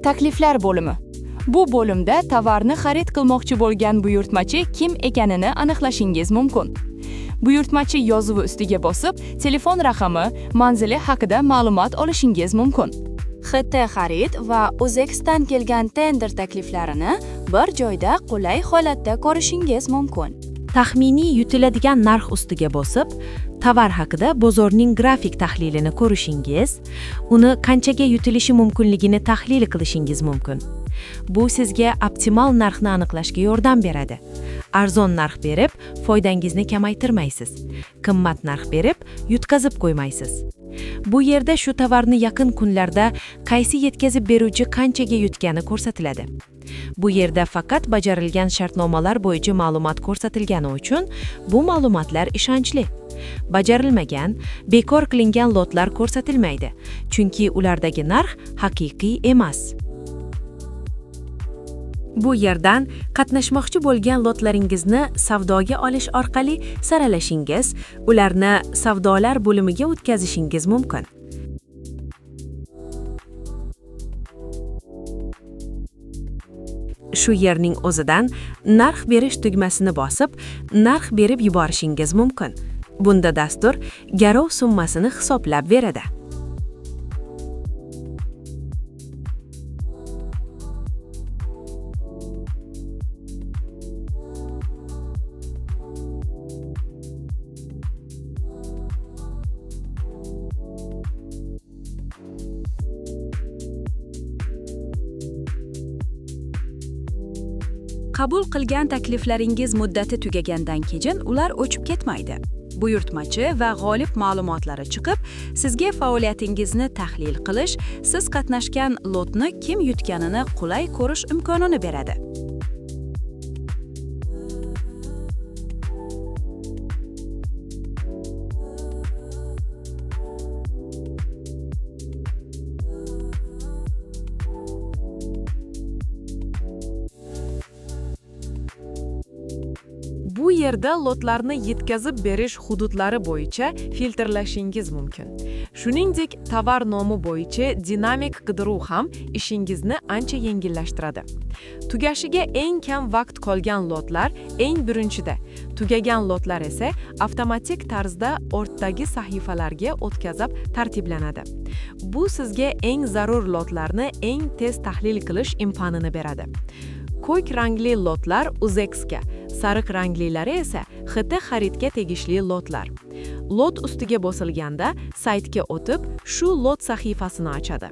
Takliflar bo'limi. Bu bo'limda tovarni xarid qilmoqchi bo'lgan buyurtmachi kim ekanini aniqlashingiz mumkin. Buyurtmachi yozuvi ustiga bosib, telefon raqami, manzili haqida ma'lumot olishingiz mumkin. XT xarid va Uzex'dan kelgan tender takliflarini bir joyda qulay holatda ko'rishingiz mumkin. Taxminiy yutiladigan narx ustiga bosib, tovar haqida bozorning grafik tahlilini ko'rishingiz, uni qanchaga yutilishi mumkinligini tahlil qilishingiz mumkin. Bu sizga optimal narxni aniqlashga yordam beradi. Arzon narx berib, foydangizni kamaytirmaysiz. Qimmat narx berib, yutqazib qo'ymaysiz. Bu yerda shu tovarni yaqin kunlarda qaysi yetkazib beruvchi qanchaga yutgani ko'rsatiladi. Bu yerda faqat bajarilgan shartnomalar bo'yicha ma'lumot ko'rsatilgani uchun bu ma'lumotlar ishonchli. Bajarilmagan, bekor qilingan lotlar ko'rsatilmaydi, chunki ulardagi narx haqiqiy emas. Bu yerdan qatnashmoqchi bo'lgan lotlaringizni savdoga olish orqali saralashingiz, ularni savdolar bo'limiga o'tkazishingiz mumkin. Shu yerning o'zidan narx berish tugmasini bosib, narx berib yuborishingiz mumkin. Bunda dastur garov summasini hisoblab beradi. Qabul qilgan takliflaringiz muddati tugagandan keyin ular o'chib ketmaydi. Buyurtmachi va g'olib ma'lumotlari chiqib, sizga faoliyatingizni tahlil qilish, siz qatnashgan lotni kim yutganini qulay ko'rish imkonini beradi. Bu yerda lotlarni yetkazib berish hududlari bo'yicha filtrlashingiz mumkin. Shuningdek, tovar nomi bo'yicha dinamik qidiruv ham ishingizni ancha yengillashtiradi. Tugashiga eng kam vaqt qolgan lotlar eng birinchida, tugagan lotlar esa avtomatik tarzda ortdagi sahifalarga o'tkazib tartiblanadi. Bu sizga eng zarur lotlarni eng tez tahlil qilish imkonini beradi. Ko'k rangli lotlar Uzex'ga, sariq ranglilari esa XT xaridga tegishli lotlar. Lot ustiga bosilganda saytga o'tib, shu lot sahifasini ochadi.